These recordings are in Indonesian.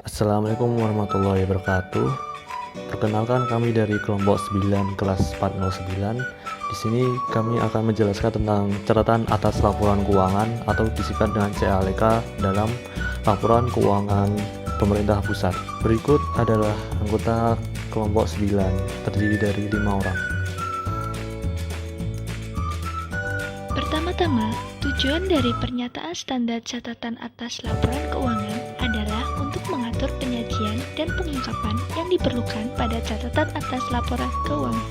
Assalamualaikum warahmatullahi wabarakatuh. Perkenalkan, kami dari kelompok 9 kelas 409. Di sini kami akan menjelaskan tentang catatan atas laporan keuangan atau disingkat dengan CALK dalam laporan keuangan pemerintah pusat. Berikut adalah anggota kelompok 9, terdiri dari 5 orang. Pertama-tama, tujuan dari pernyataan standar catatan atas laporan keuangan adalah untuk mengatur penyajian dan pengungkapan yang diperlukan pada catatan atas laporan keuangan.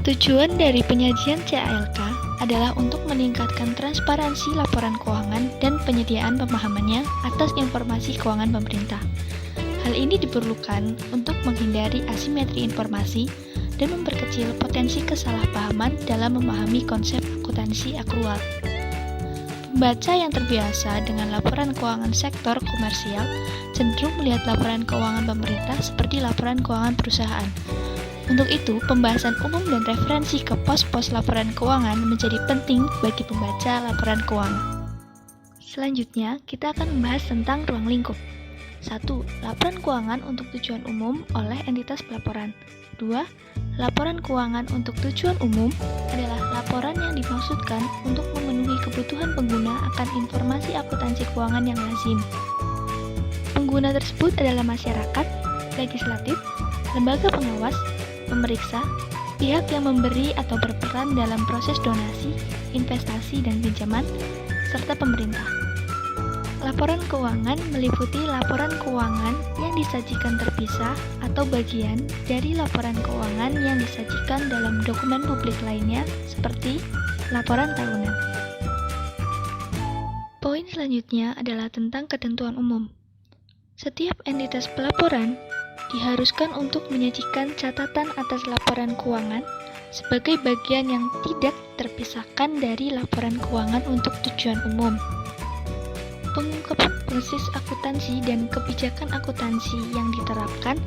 Tujuan dari penyajian CALK adalah untuk meningkatkan transparansi laporan keuangan dan penyediaan pemahamannya atas informasi keuangan pemerintah. Hal ini diperlukan untuk menghindari asimetri informasi dan memperkecil potensi kesalahpahaman dalam memahami konsep akuntansi akrual. Pembaca yang terbiasa dengan laporan keuangan sektor komersial cenderung melihat laporan keuangan pemerintah seperti laporan keuangan perusahaan. Untuk itu, pembahasan umum dan referensi ke pos-pos laporan keuangan menjadi penting bagi pembaca laporan keuangan. Selanjutnya, kita akan membahas tentang ruang lingkup. 1. Laporan keuangan untuk tujuan umum oleh entitas pelaporan. 2. Laporan keuangan untuk tujuan umum adalah laporan yang dimaksudkan untuk memenuhi kebutuhan pengguna akan informasi akuntansi keuangan yang lazim. Pengguna tersebut adalah masyarakat, legislatif, lembaga pengawas, pemeriksa, pihak yang memberi atau berperan dalam proses donasi, investasi, dan pinjaman, serta pemerintah. Laporan keuangan meliputi laporan keuangan yang disajikan terpisah atau bagian dari laporan keuangan yang disajikan dalam dokumen publik lainnya seperti laporan tahunan. Poin selanjutnya adalah tentang ketentuan umum. Setiap entitas pelaporan diharuskan untuk menyajikan catatan atas laporan keuangan sebagai bagian yang tidak terpisahkan dari laporan keuangan untuk tujuan umum. Pengungkapan prinsip akuntansi dan kebijakan akuntansi yang diterapkan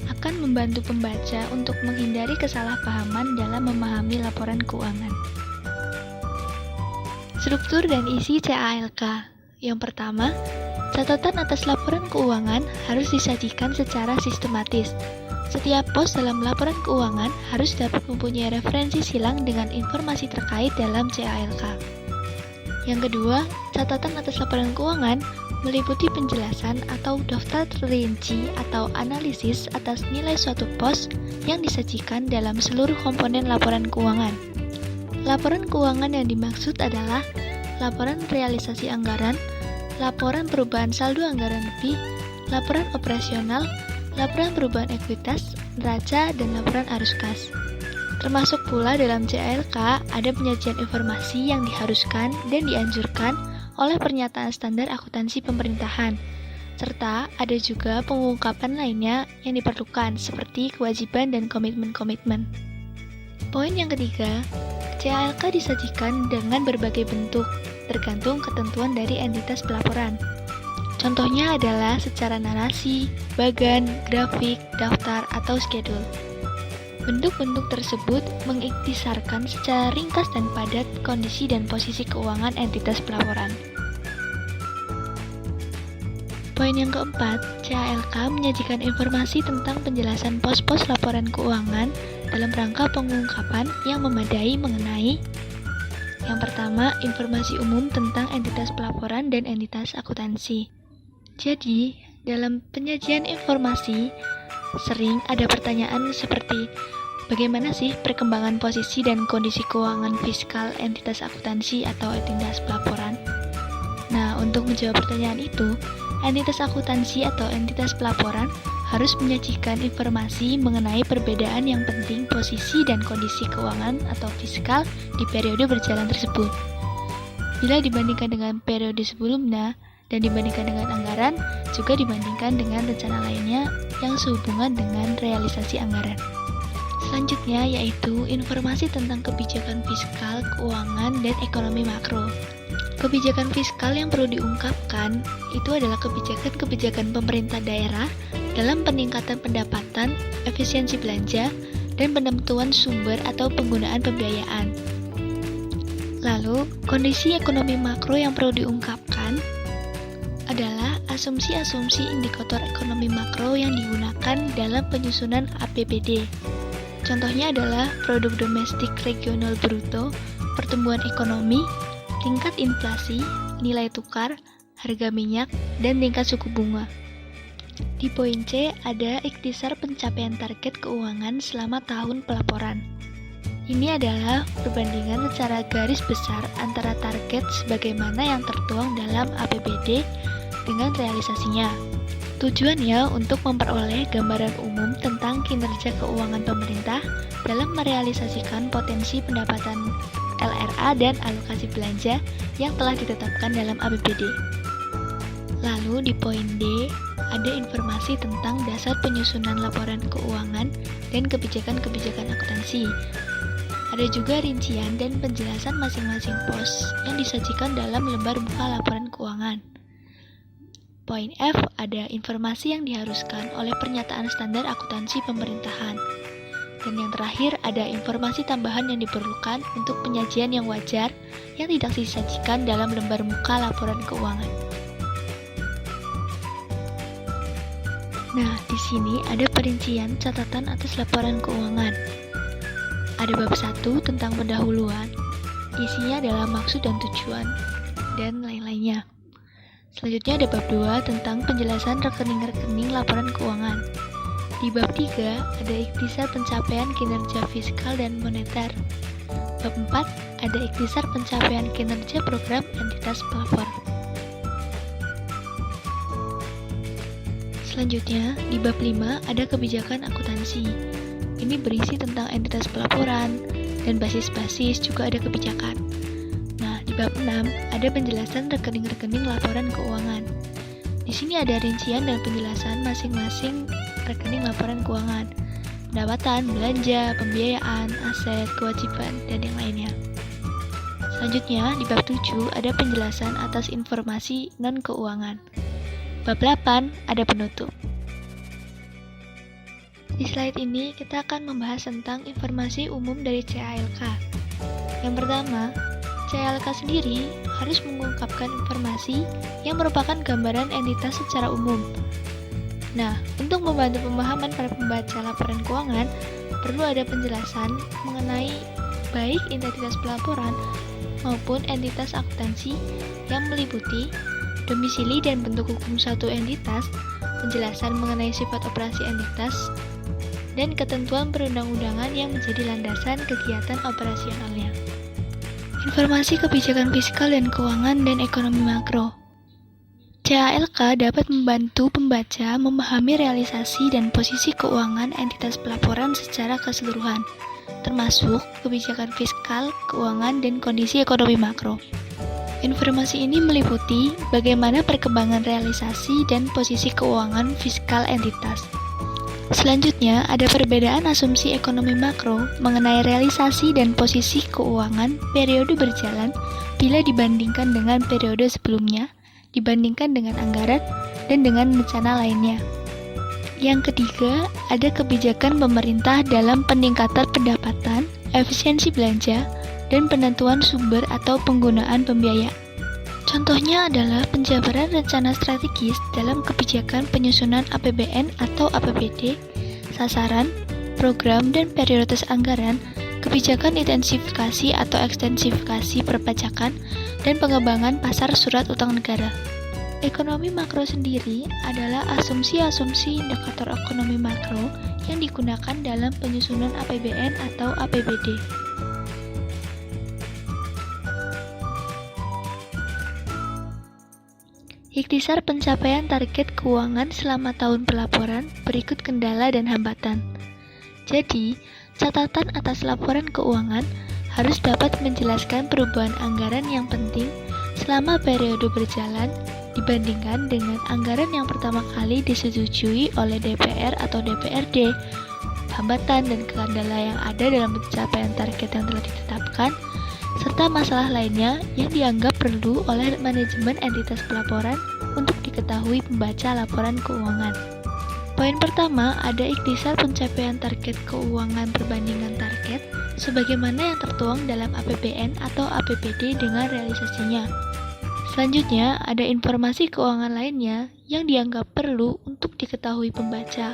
akan membantu pembaca untuk menghindari kesalahpahaman dalam memahami laporan keuangan. Struktur dan isi CALK. Yang pertama, catatan atas laporan keuangan harus disajikan secara sistematis. Setiap pos dalam laporan keuangan harus dapat mempunyai referensi silang dengan informasi terkait dalam CALK. Yang kedua, catatan atas laporan keuangan meliputi penjelasan atau daftar terrinci atau analisis atas nilai suatu pos yang disajikan dalam seluruh komponen laporan keuangan. Laporan keuangan yang dimaksud adalah laporan realisasi anggaran, laporan perubahan saldo anggaran lebih, laporan operasional, laporan perubahan ekuitas, neraca, dan laporan arus kas. Termasuk pula dalam CALK ada penyajian informasi yang diharuskan dan dianjurkan oleh pernyataan standar akuntansi pemerintahan, serta ada juga pengungkapan lainnya yang diperlukan seperti kewajiban dan komitmen-komitmen. Poin yang ketiga, CALK disajikan dengan berbagai bentuk, tergantung ketentuan dari entitas pelaporan. Contohnya adalah secara narasi, bagan, grafik, daftar, atau schedule. Bentuk-bentuk tersebut mengiktisarkan secara ringkas dan padat kondisi dan posisi keuangan entitas pelaporan. Poin yang keempat, CALK menyajikan informasi tentang penjelasan pos-pos laporan keuangan dalam rangka pengungkapan yang memadai mengenai: yang pertama, informasi umum tentang entitas pelaporan dan entitas akuntansi. Jadi, dalam penyajian informasi, sering ada pertanyaan seperti, bagaimana sih perkembangan posisi dan kondisi keuangan fiskal entitas akuntansi atau entitas pelaporan? Nah, untuk menjawab pertanyaan itu, entitas akuntansi atau entitas pelaporan harus menyajikan informasi mengenai perbedaan yang penting posisi dan kondisi keuangan atau fiskal di periode berjalan tersebut. Bila dibandingkan dengan periode sebelumnya, dan dibandingkan dengan anggaran, juga dibandingkan dengan rencana lainnya yang sehubungan dengan realisasi anggaran. Selanjutnya yaitu informasi tentang kebijakan fiskal, keuangan, dan ekonomi makro. Kebijakan fiskal yang perlu diungkapkan itu adalah kebijakan-kebijakan pemerintah daerah dalam peningkatan pendapatan, efisiensi belanja, dan penentuan sumber atau penggunaan pembiayaan. Lalu, kondisi ekonomi makro yang perlu diungkapkan adalah asumsi-asumsi indikator ekonomi makro yang digunakan dalam penyusunan APBD. Contohnya adalah produk domestik regional bruto, pertumbuhan ekonomi, tingkat inflasi, nilai tukar, harga minyak, dan tingkat suku bunga. Di poin C ada ikhtisar pencapaian target keuangan selama tahun pelaporan. Ini adalah perbandingan secara garis besar antara target sebagaimana yang tertuang dalam APBD dengan realisasinya. Tujuannya untuk memperoleh gambaran umum tentang kinerja keuangan pemerintah dalam merealisasikan potensi pendapatan LRA dan alokasi belanja yang telah ditetapkan dalam APBD. Lalu di poin D, ada informasi tentang dasar penyusunan laporan keuangan dan kebijakan-kebijakan akuntansi. Ada juga rincian dan penjelasan masing-masing pos yang disajikan dalam lembar muka laporan keuangan. Poin F ada informasi yang diharuskan oleh pernyataan standar akuntansi pemerintahan. Dan yang terakhir ada informasi tambahan yang diperlukan untuk penyajian yang wajar yang tidak disajikan dalam lembar muka laporan keuangan. Nah, di sini ada perincian catatan atas laporan keuangan. Ada bab 1 tentang pendahuluan, isinya adalah maksud dan tujuan, dan lain-lainnya. Selanjutnya ada bab 2 tentang penjelasan rekening-rekening laporan keuangan. Di bab 3 ada ikhtisar pencapaian kinerja fiskal dan moneter. Bab 4 ada ikhtisar pencapaian kinerja program entitas pelapor. Selanjutnya, di bab 5 ada kebijakan akuntansi. Ini berisi tentang entitas pelaporan, dan basis-basis juga ada kebijakan. Nah, di bab 6 ada penjelasan rekening-rekening laporan keuangan. Di sini ada rincian dan penjelasan masing-masing rekening laporan keuangan, pendapatan, belanja, pembiayaan, aset, kewajiban, dan yang lainnya. Selanjutnya, di bab 7 ada penjelasan atas informasi non-keuangan. Bab 8 ada penutup. Di slide ini kita akan membahas tentang informasi umum dari CALK. Yang pertama, CALK sendiri harus mengungkapkan informasi yang merupakan gambaran entitas secara umum. Nah, untuk membantu pemahaman para pembaca laporan keuangan, perlu ada penjelasan mengenai baik entitas pelaporan maupun entitas akuntansi yang meliputi domisili dan bentuk hukum suatu entitas, penjelasan mengenai sifat operasi entitas, dan ketentuan perundang-undangan yang menjadi landasan kegiatan operasionalnya. Informasi kebijakan fiskal dan keuangan dan ekonomi makro. CALK dapat membantu pembaca memahami realisasi dan posisi keuangan entitas pelaporan secara keseluruhan, termasuk kebijakan fiskal, keuangan, dan kondisi ekonomi makro. Informasi ini meliputi bagaimana perkembangan realisasi dan posisi keuangan fiskal entitas. Selanjutnya, ada perbedaan asumsi ekonomi makro mengenai realisasi dan posisi keuangan periode berjalan bila dibandingkan dengan periode sebelumnya, dibandingkan dengan anggaran, dan dengan bencana lainnya. Yang ketiga, ada kebijakan pemerintah dalam peningkatan pendapatan, efisiensi belanja, dan penentuan sumber atau penggunaan pembiayaan. Contohnya adalah penjabaran rencana strategis dalam kebijakan penyusunan APBN atau APBD, sasaran, program, dan prioritas anggaran, kebijakan intensifikasi atau ekstensifikasi perpajakan, dan pengembangan pasar surat utang negara. Ekonomi makro sendiri adalah asumsi-asumsi indikator ekonomi makro yang digunakan dalam penyusunan APBN atau APBD. Ikhtisar pencapaian target keuangan selama tahun pelaporan, berikut kendala dan hambatan. Jadi, catatan atas laporan keuangan harus dapat menjelaskan perubahan anggaran yang penting selama periode berjalan dibandingkan dengan anggaran yang pertama kali disetujui oleh DPR atau DPRD, hambatan dan kendala yang ada dalam pencapaian target yang telah ditetapkan, serta masalah lainnya yang dianggap perlu oleh manajemen entitas pelaporan untuk diketahui pembaca laporan keuangan. Poin pertama, ada ikhtisar pencapaian target keuangan perbandingan target sebagaimana yang tertuang dalam APBN atau APBD dengan realisasinya. Selanjutnya, ada informasi keuangan lainnya yang dianggap perlu untuk diketahui pembaca.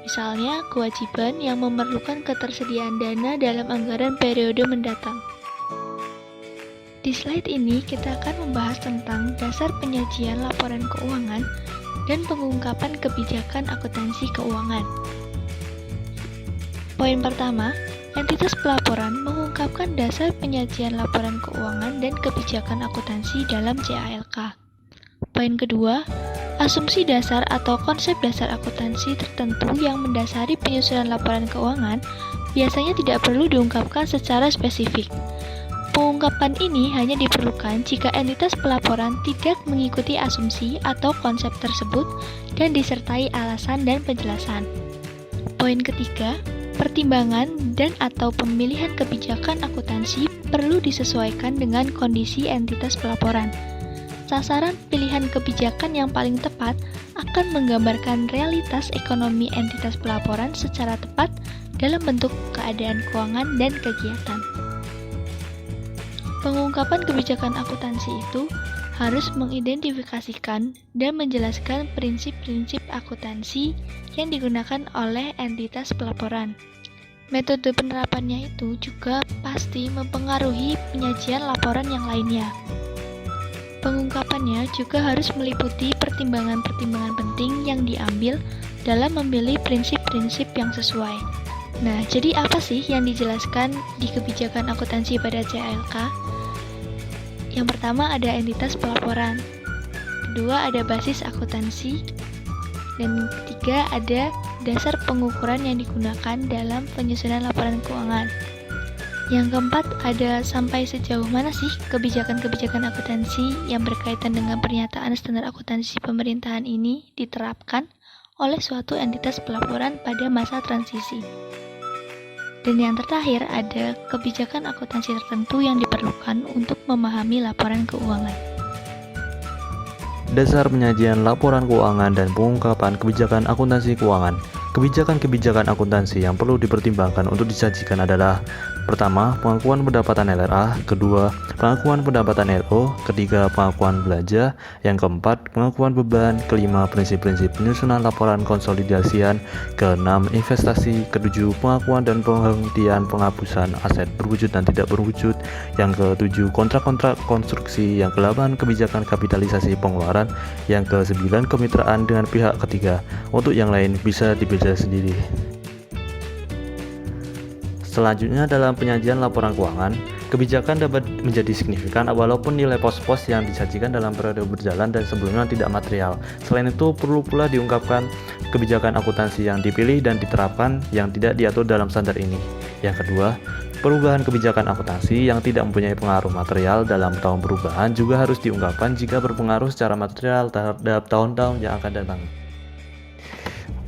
Misalnya, kewajiban yang memerlukan ketersediaan dana dalam anggaran periode mendatang. Di slide ini, kita akan membahas tentang dasar penyajian laporan keuangan dan pengungkapan kebijakan akuntansi keuangan. Poin pertama, entitas pelaporan mengungkapkan dasar penyajian laporan keuangan dan kebijakan akuntansi dalam CALK. Poin kedua, asumsi dasar atau konsep dasar akuntansi tertentu yang mendasari penyusunan laporan keuangan biasanya tidak perlu diungkapkan secara spesifik. Pengungkapan ini hanya diperlukan jika entitas pelaporan tidak mengikuti asumsi atau konsep tersebut dan disertai alasan dan penjelasan. Poin ketiga, pertimbangan dan/atau pemilihan kebijakan akuntansi perlu disesuaikan dengan kondisi entitas pelaporan. Sasaran pilihan kebijakan yang paling tepat akan menggambarkan realitas ekonomi entitas pelaporan secara tepat dalam bentuk keadaan keuangan dan kegiatan. Pengungkapan kebijakan akuntansi itu harus mengidentifikasikan dan menjelaskan prinsip-prinsip akuntansi yang digunakan oleh entitas pelaporan. Metode penerapannya itu juga pasti mempengaruhi penyajian laporan yang lainnya. Pengungkapannya juga harus meliputi pertimbangan-pertimbangan penting yang diambil dalam memilih prinsip-prinsip yang sesuai. Nah, jadi apa sih yang dijelaskan di kebijakan akuntansi pada CALK? Yang pertama ada entitas pelaporan, kedua ada basis akuntansi, dan ketiga ada dasar pengukuran yang digunakan dalam penyusunan laporan keuangan. Yang keempat ada sampai sejauh mana sih kebijakan-kebijakan akuntansi yang berkaitan dengan pernyataan standar akuntansi pemerintahan ini diterapkan oleh suatu entitas pelaporan pada masa transisi. Dan yang terakhir ada kebijakan akuntansi tertentu yang diperlukan untuk memahami laporan keuangan. Dasar penyajian laporan keuangan dan pengungkapan kebijakan akuntansi keuangan. Kebijakan-kebijakan akuntansi yang perlu dipertimbangkan untuk disajikan adalah: pertama, pengakuan pendapatan LRA, kedua, pengakuan pendapatan LO, ketiga, pengakuan belanja, yang keempat, pengakuan beban, kelima, prinsip-prinsip penyusunan laporan konsolidasian, keenam, investasi, ketujuh, pengakuan dan penghentian penghapusan aset berwujud dan tidak berwujud, yang ketujuh, kontrak-kontrak konstruksi, yang ke-8, kebijakan kapitalisasi pengeluaran, yang ke-9, kemitraan dengan pihak ketiga. Untuk yang lain bisa dibaca sendiri. Selanjutnya dalam penyajian laporan keuangan, kebijakan dapat menjadi signifikan walaupun nilai pos-pos yang disajikan dalam periode berjalan dan sebelumnya tidak material. Selain itu, perlu pula diungkapkan kebijakan akuntansi yang dipilih dan diterapkan yang tidak diatur dalam standar ini. Yang kedua, perubahan kebijakan akuntansi yang tidak mempunyai pengaruh material dalam tahun perubahan juga harus diungkapkan jika berpengaruh secara material terhadap tahun-tahun yang akan datang.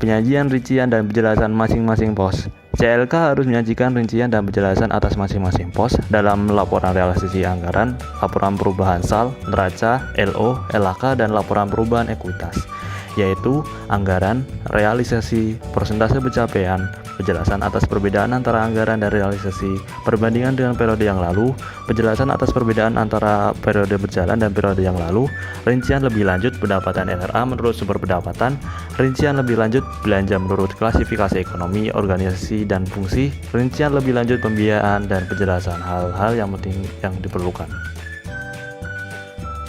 Penyajian, rincian, dan penjelasan masing-masing pos. CLK harus menyajikan rincian dan penjelasan atas masing-masing pos dalam laporan realisasi anggaran, laporan perubahan SAL, neraca, LO, LHK, dan laporan perubahan ekuitas, yaitu anggaran, realisasi, persentase pencapaian, penjelasan atas perbedaan antara anggaran dan realisasi, perbandingan dengan periode yang lalu, penjelasan atas perbedaan antara periode berjalan dan periode yang lalu, rincian lebih lanjut pendapatan LRA menurut sumber pendapatan, rincian lebih lanjut belanja menurut klasifikasi ekonomi, organisasi, dan fungsi, rincian lebih lanjut pembiayaan, dan penjelasan hal-hal yang penting yang diperlukan.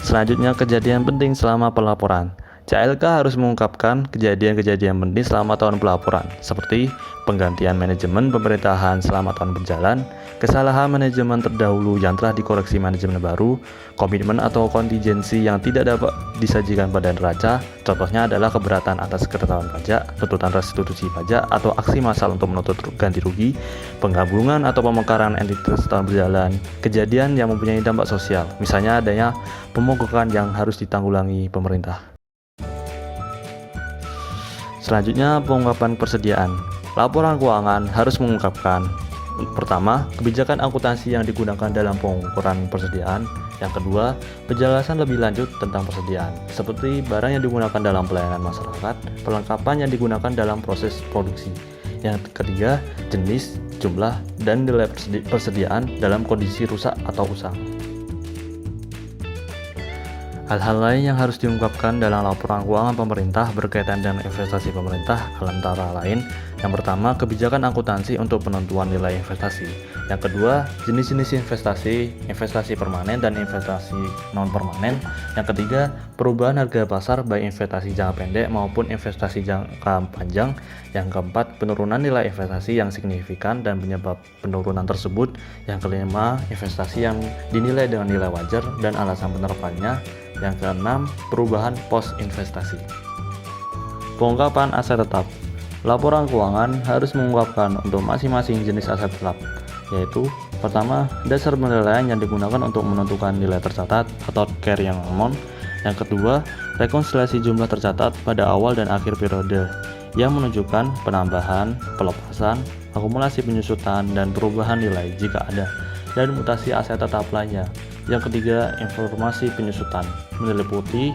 Selanjutnya, kejadian penting selama pelaporan. CLK harus mengungkapkan kejadian-kejadian penting selama tahun pelaporan, seperti penggantian manajemen pemerintahan selama tahun berjalan, kesalahan manajemen terdahulu yang telah dikoreksi manajemen baru, komitmen atau kontingensi yang tidak dapat disajikan pada neraca, contohnya adalah keberatan atas ketahuan pajak, tuntutan restitusi pajak, atau aksi massal untuk menuntut ganti rugi, penggabungan atau pemekaran entitas tahun berjalan, kejadian yang mempunyai dampak sosial, misalnya adanya pemogokan yang harus ditanggulangi pemerintah. Selanjutnya, pengungkapan persediaan. Laporan keuangan harus mengungkapkan: pertama, kebijakan akuntansi yang digunakan dalam pengukuran persediaan. Yang kedua, penjelasan lebih lanjut tentang persediaan, seperti barang yang digunakan dalam pelayanan masyarakat, perlengkapan yang digunakan dalam proses produksi. Yang ketiga, jenis, jumlah, dan nilai persediaan dalam kondisi rusak atau usang. Hal-hal lain yang harus diungkapkan dalam laporan keuangan pemerintah berkaitan dengan investasi pemerintah antara lain, yang pertama, kebijakan akuntansi untuk penentuan nilai investasi. Yang kedua, jenis-jenis investasi, investasi permanen dan investasi non-permanen. Yang ketiga, perubahan harga pasar baik investasi jangka pendek maupun investasi jangka panjang. Yang keempat, penurunan nilai investasi yang signifikan dan penyebab penurunan tersebut. Yang kelima, investasi yang dinilai dengan nilai wajar dan alasan penerapannya. Yang keenam, perubahan pos investasi. Pengungkapan aset tetap. Laporan keuangan harus mengungkapkan untuk masing-masing jenis aset tetap, yaitu pertama, dasar penilaian yang digunakan untuk menentukan nilai tercatat atau carrying amount. Yang kedua, rekonsiliasi jumlah tercatat pada awal dan akhir periode yang menunjukkan penambahan, pelepasan, akumulasi penyusutan, dan perubahan nilai jika ada, dan mutasi aset tetap lainnya. Yang ketiga, informasi penyusutan meliputi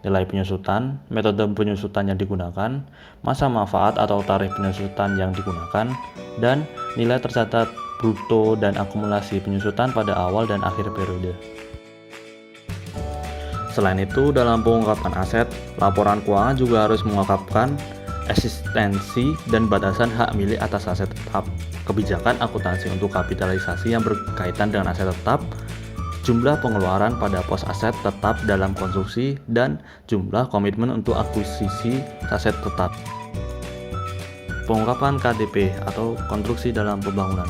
nilai penyusutan, metode penyusutan yang digunakan, masa manfaat atau tarif penyusutan yang digunakan, dan nilai tercatat bruto dan akumulasi penyusutan pada awal dan akhir periode. Selain itu, dalam pengungkapan aset, laporan keuangan juga harus mengungkapkan eksistensi dan batasan hak milik atas aset tetap, kebijakan akuntansi untuk kapitalisasi yang berkaitan dengan aset tetap, jumlah pengeluaran pada pos aset tetap dalam konstruksi, dan jumlah komitmen untuk akuisisi aset tetap. Pengungkapan KDP atau konstruksi dalam pembangunan.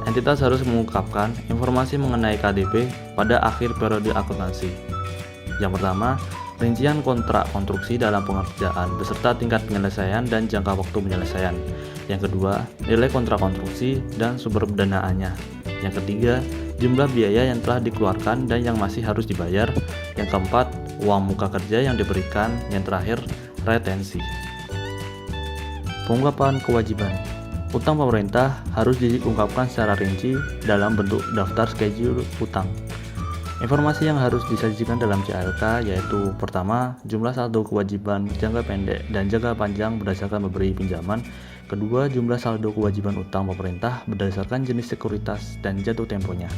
Entitas harus mengungkapkan informasi mengenai KDP pada akhir periode akuntansi. Yang pertama, rincian kontrak konstruksi dalam pengerjaan beserta tingkat penyelesaian dan jangka waktu penyelesaian. Yang kedua, nilai kontrak konstruksi dan sumber pendanaannya. Yang ketiga, jumlah biaya yang telah dikeluarkan dan yang masih harus dibayar. Yang keempat, uang muka kerja yang diberikan. Yang terakhir, retensi. Pengungkapan kewajiban. Utang pemerintah harus diungkapkan secara rinci dalam bentuk daftar schedule utang. Informasi yang harus disajikan dalam CLK yaitu pertama, jumlah saldo kewajiban jangka pendek dan jangka panjang berdasarkan pemberi pinjaman. Kedua, jumlah saldo kewajiban utang pemerintah berdasarkan jenis sekuritas dan jatuh temponya.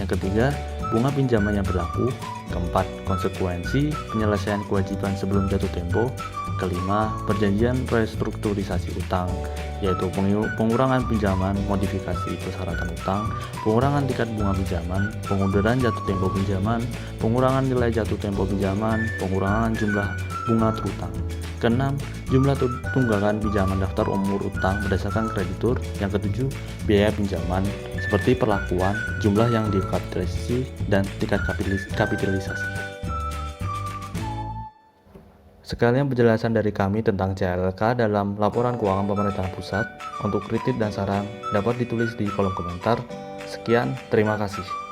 Yang ketiga, bunga pinjaman yang berlaku. Keempat, konsekuensi penyelesaian kewajiban sebelum jatuh tempo. Kelima, perjanjian restrukturisasi utang, yaitu pengurangan pinjaman, modifikasi persyaratan utang, pengurangan tingkat bunga pinjaman, pengunduran jatuh tempo pinjaman, pengurangan nilai jatuh tempo pinjaman, pengurangan jumlah bunga terutang. Keenam, jumlah tunggakan pinjaman daftar umur utang berdasarkan kreditur. Yang ketujuh, biaya pinjaman seperti perlakuan, jumlah yang dikapitalisasi, dan tingkat kapitalisasi. Sekian penjelasan dari kami tentang CLK dalam laporan keuangan pemerintah pusat. Untuk kritik dan saran dapat ditulis di kolom komentar. Sekian, terima kasih.